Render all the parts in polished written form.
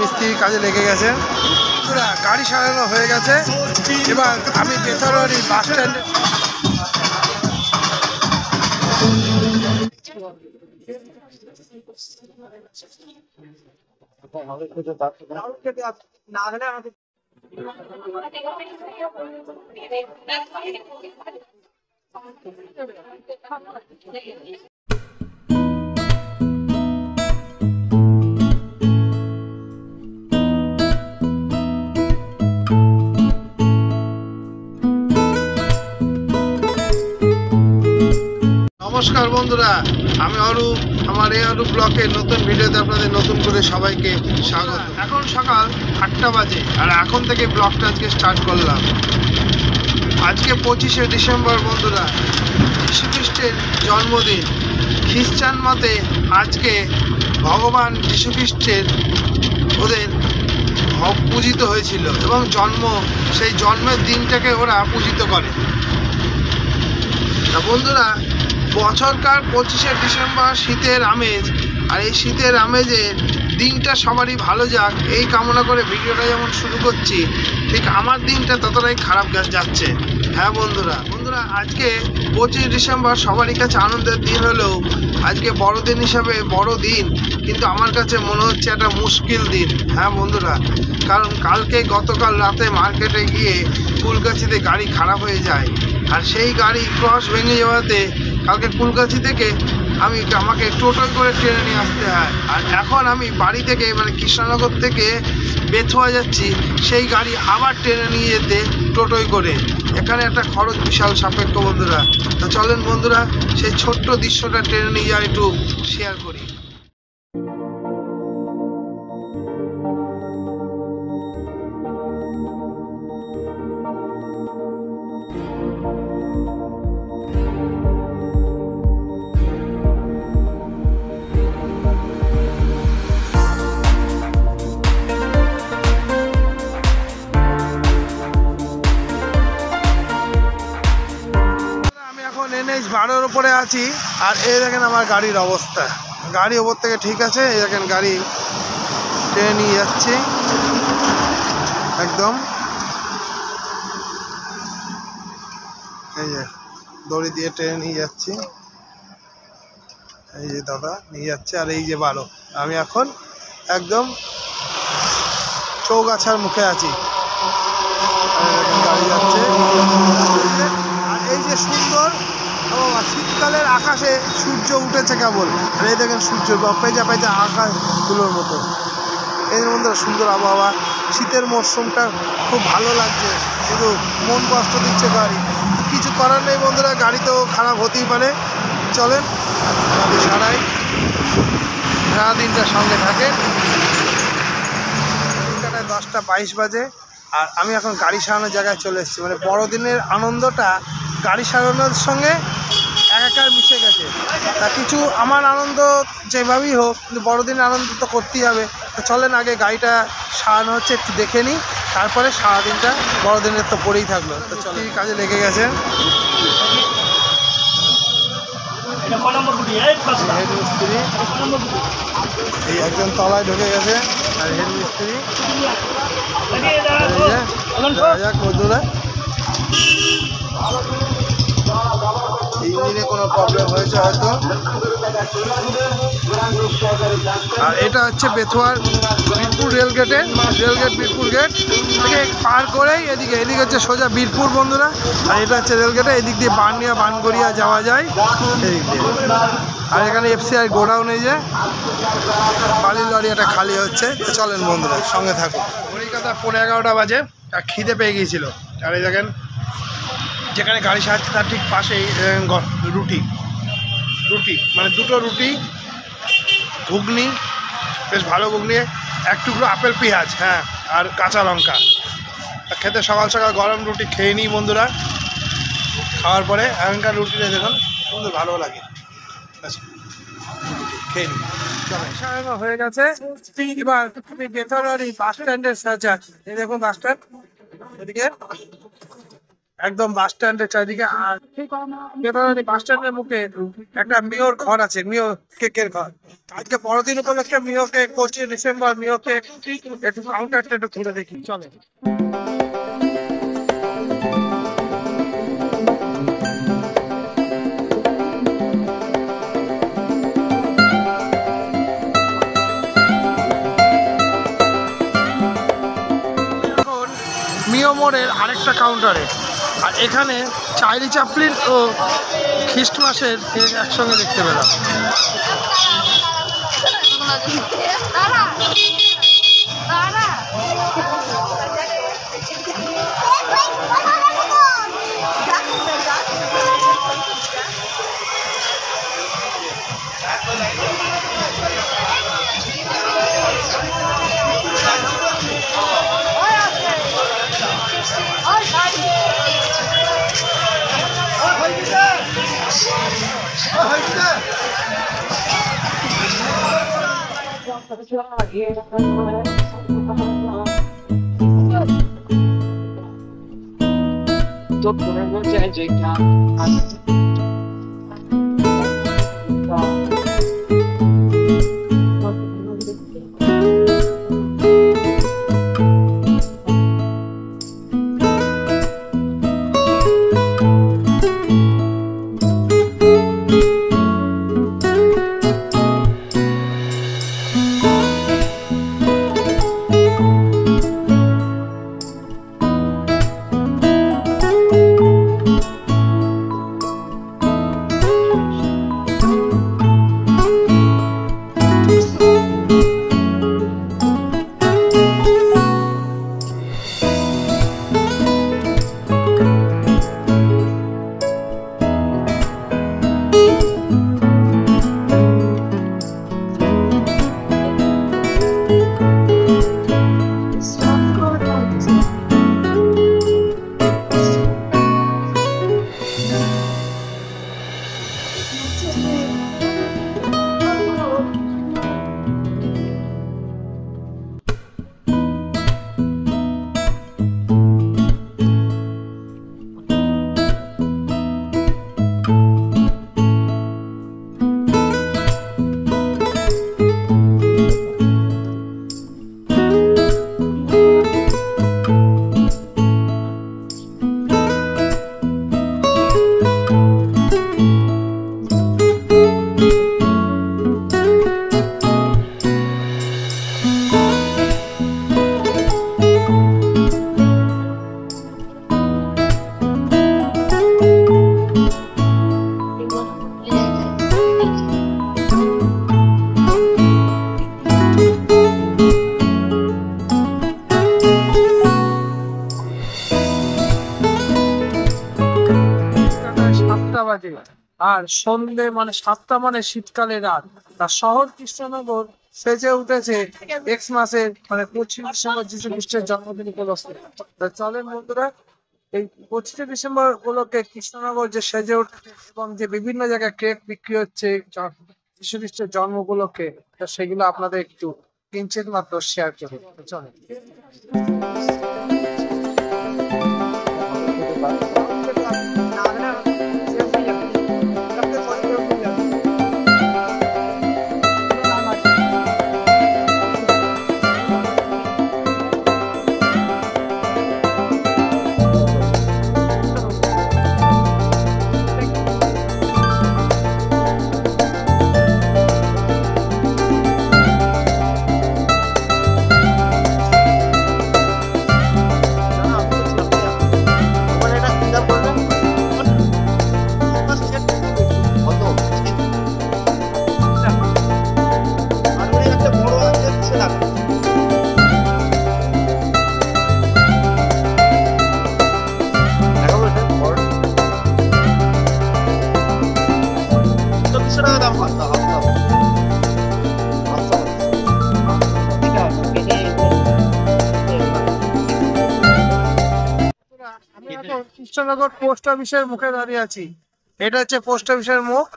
মিস্ত্রি কাজে লেগে গেছে। গাড়ি সারানো হয়ে গেছে। এবার আমি বেথরবাড়ি বাস স্ট্যান্ডে নমস্কার বন্ধুরা, আমি অরূপ। আমার এই অরূপ ব্লকের নতুন ভিডিওতে আপনাদের নতুন করে সবাইকে স্বাগত। এখন সকাল 8টা বাজে আর এখন থেকে ব্লগটা আজকে স্টার্ট করলাম। আজকে 25শে ডিসেম্বর বন্ধুরা, যীশু খ্রিস্টের জন্মদিন। খ্রিস্টান মতে আজকে ভগবান যীশু খ্রিস্টের ওদের পূজিত হয়েছিল এবং সেই জন্মের দিনটাকে ওরা পূজিত করে। তা বন্ধুরা, বছরকার 25শে ডিসেম্বর শীতের আমেজ, আর এই শীতের আমেজের দিনটা সবারই ভালো যাক এই কামনা করে ভিডিওটা যেমন শুরু করছি, ঠিক আমার দিনটা ততটাই খারাপ যাচ্ছে। হ্যাঁ বন্ধুরা, আজকে 25 ডিসেম্বর সবারই কাছে আনন্দের দিন হলেও আজকে বড়দিন হিসাবে বড় দিন, কিন্তু আমার কাছে মনে হচ্ছে একটা মুশকিল দিন। হ্যাঁ বন্ধুরা, কারণ গতকাল রাতে মার্কেটে গিয়ে কুলগাছিতে গাড়ি খারাপ হয়ে যায়, আর সেই গাড়ি ক্রস ভেঙে যাওয়াতে কালকে কুলগাছি থেকে আমাকে টোটোয় করে ট্রেনে নিয়ে আসতে হয়। আর এখন আমি বাড়ি থেকে মানে কৃষ্ণনগর থেকে বেথুয়া যাচ্ছি, সেই গাড়ি আবার ট্রেনে নিয়ে যেতে টোটোয় করে। এখানে একটা খরচ বিশাল সাপেক্ষ বন্ধুরা। তো চলেন বন্ধুরা, সেই ছোট্ট দৃশ্যটা ট্রেনে নিয়ে যাওয়া একটু শেয়ার করি। NH 12-র উপরে আছি, আর এই দেখেন আমার গাড়ির অবস্থা। গাড়ি ওপর থেকে ঠিক আছে, এই দেখেন গাড়ি ট্রেনে নিয়ে যাচ্ছি একদম। এই যে দড়ি দিয়ে ট্রেনে নিয়ে যাচ্ছি, এই যে দাদা নিয়ে যাচ্ছে। আর এই যে 12, আমি এখন একদম চৌগাছার মুখে আছি। গাড়ি যাচ্ছে, আর এই যে সুন্দর শীতকালের আকাশে সূর্য উঠেছে কেবল, আর এই দেখেন সূর্য পেঁচা পেঁচা আকাশগুলোর মতো। এর মধ্যে সুন্দর আবহাওয়া, শীতের মরশুমটা খুব ভালো লাগছে, শুধু মন কষ্ট দিচ্ছে গাড়ি। কিছু করার নেই বন্ধুরা, গাড়ি তো খারাপ হতেই পারে। চলেন গাড়ি সারাই, সারাদিনটা সঙ্গে থাকে। দিনটায় 10টা 22 বাজে, আর আমি এখন গাড়ি সারানোর জায়গায় চলে এসেছি। মানে বড়দিনের আনন্দটা গাড়ি সারানোর সঙ্গে একাকার মিশে গেছে। তা কিছু আমার আনন্দ যেভাবেই হোক, কিন্তু বড়দিনের আনন্দ তো করতেই হবে। তো চলেন আগে গাড়িটা সারানো হচ্ছে একটু দেখে নিই, তারপরে সারাদিনটা বড়দিনের তো পড়েই থাকলো। তো চলে কাজে লেগে গেছে। হেড মিস্ত্রি এই একজন তলায় ঢুকে গেছে, আর হেড মিস্ত্রি যাক বন্ধুরা। ইঞ্জিনে কোনো প্রবলেম হয়েছে হয়তো। আর এটা হচ্ছে বেথুয়ার বীরপুর রেলগেট বীরপুর গেট থেকে পার করেই এদিকে হচ্ছে সোজা বীরপুর বন্ধুরা। আর এটা হচ্ছে রেলগেটে, এদিক দিয়ে বানগড়িয়া যাওয়া যায় এদিক দিয়ে। আর এখানে FCI গোডাউন, এই যে বালির লরি একটা খালি হচ্ছে। চলেন বন্ধুরা সঙ্গে থাকুন। কলকাতা 11:15 বাজে, আর খিদে পেয়ে গিয়েছিল। আর এই দেখেন যেখানে গাড়ি সারাচ্ছে তার ঠিক পাশেই রুটি মানে দুটো রুটি, ঘুগনি, বেশ ভালো ঘুগনি, এক টুকরো আপেল পেঁয়াজ, হ্যাঁ, আর কাঁচা লঙ্কা। খেতে সকাল সকাল গরম রুটি খেয়ে নিই বন্ধুরা। খাওয়ার পরে এখনকার রুটিটা দেখুন সুন্দর ভালো লাগে, খেয়ে নিই। সারানো হয়ে গেছে। এবার আমি বেথরবাড়ি বাস স্ট্যান্ডের সাথে আছি। এই দেখুন বাস স্ট্যান্ড, এদিকে একদম বাস স্ট্যান্ডের চারিদিকে। আর ঠিক বাস স্ট্যান্ডের মুখে একটা মিওর ঘর আছে, মিও কেকের ঘর। আজকে বড়দিন উপলক্ষে মিও কেক 25 ডিসেম্বর, মিও কেক একটু কাউন্টারটা একটু ঘুরে দেখি, চলে। মিও মোড়ের আরেকটা কাউন্টারে, আর এখানে চার্লি চ্যাপলিন ও খ্রিস্টমাসের কেক একসঙ্গে দেখতে পেলাম। আর সন্ধে মানে 7টা মানে শীতকালের রাত, তার শহর কৃষ্ণনগর সেজে উঠেছে এক্স মাসের মানে 25 ডিসেম্বর যীশু খ্রিস্টের জন্মদিন উপলক্ষে। চলেন বন্ধুরা, এই 25 ডিসেম্বর উপলক্ষে কৃষ্ণনগর যে সেজে উঠেছে এবং যে বিভিন্ন জায়গায় কেক বিক্রি হচ্ছে যীশু খ্রিস্টের জন্ম উপলক্ষে, সেগুলো আপনাদের একটু কিঞ্চিত মাত্র শেয়ার করবো। চলেন। কৃষ্ণনগর পোস্ট অফিসের মুখে দাঁড়িয়ে আছি। এটা হচ্ছে পোস্ট অফিসের মুখ,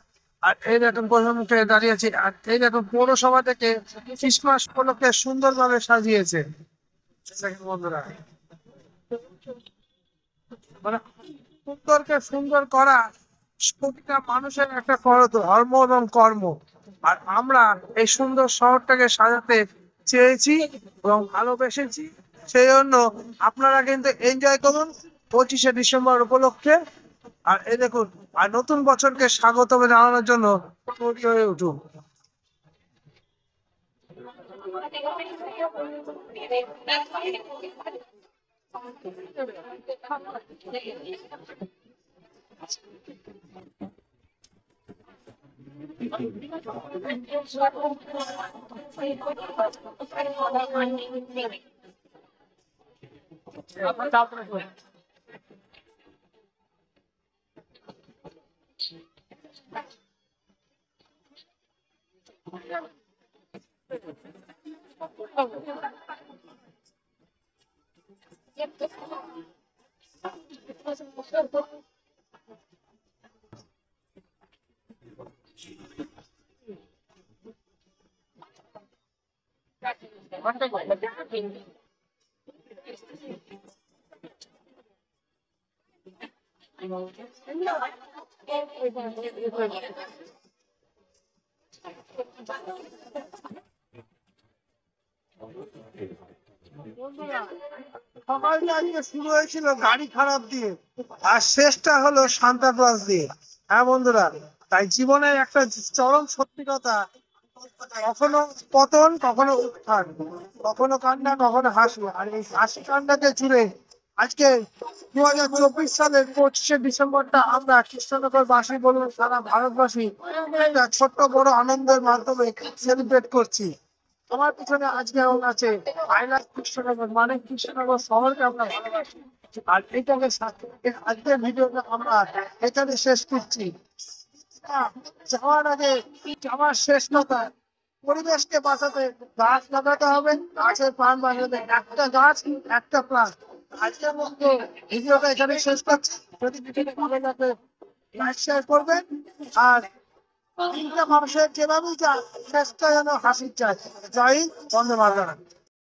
আর এই দেখুন পোস্ট মুখে দাঁড়িয়ে আছি। আর এই দেখুন পৌরসভা থেকে ক্রিসমাস উপলক্ষে সুন্দরভাবে সাজিয়েছে বন্ধুরা। মানে সুন্দরকে সুন্দর করা প্রতিটা মানুষের একটা ধর্ম এবং কর্ম। আর আমরা এই সুন্দর শহরটাকে সাজাতে চেয়েছি এবং ভালোবেসেছি, সেই জন্য আপনারা কিন্তু এনজয় করুন 25শে ডিসেম্বর উপলক্ষে। আর এই দেখুন, আর নতুন বছরকে স্বাগত জানানোর জন্য তৈরি হয়ে উঠুন। সকালটা আজকে শুরু হয়েছিল গাড়ি খারাপ দিয়ে, আর শেষটা হলো সান্তা ক্লজ দিয়ে। হ্যাঁ বন্ধুরা, তাই জীবনের একটা চরম সত্যি কথা, কখনো পতন কখনো উত্থান, কখনো কান্না কখনো হাসি। আর এই হাসি কান্নাকে জুড়ে আজকে 2024 সালের 25শে ডিসেম্বরটা আমরা কৃষ্ণনগর বাসী বলুন সারা ভারতবাসী একটা ছোট্ট বড় আনন্দের মাধ্যমে সেলিব্রেট করছি। আমার পিছনে আজকে এখন আছে আই লাভ কৃষ্ণনগর, মানে কৃষ্ণনগর শহরকে আমরা ভালোবাসি। আর এইটাকে আজকের ভিডিওটা আমরা এখানে শেষ করছি। যাওয়ার আগে যাওয়ার শেষ কথা, পরিবেশকে বাঁচাতে গাছ লাগাতে হবে, গাছের প্রাণ বাঁচাতে একটা গাছ একটা প্রাণ। আজকের মতো ভিডিওটা এখানে শেষ করছি। যদি ভিডিওটা ভালো লাগে লাইক শেয়ার করবেন, আর তিনটা মানুষের যেভাবেই যা শেষটা যেন হাসির চাই। জয় হিন্দ, বন্দে মাতরম।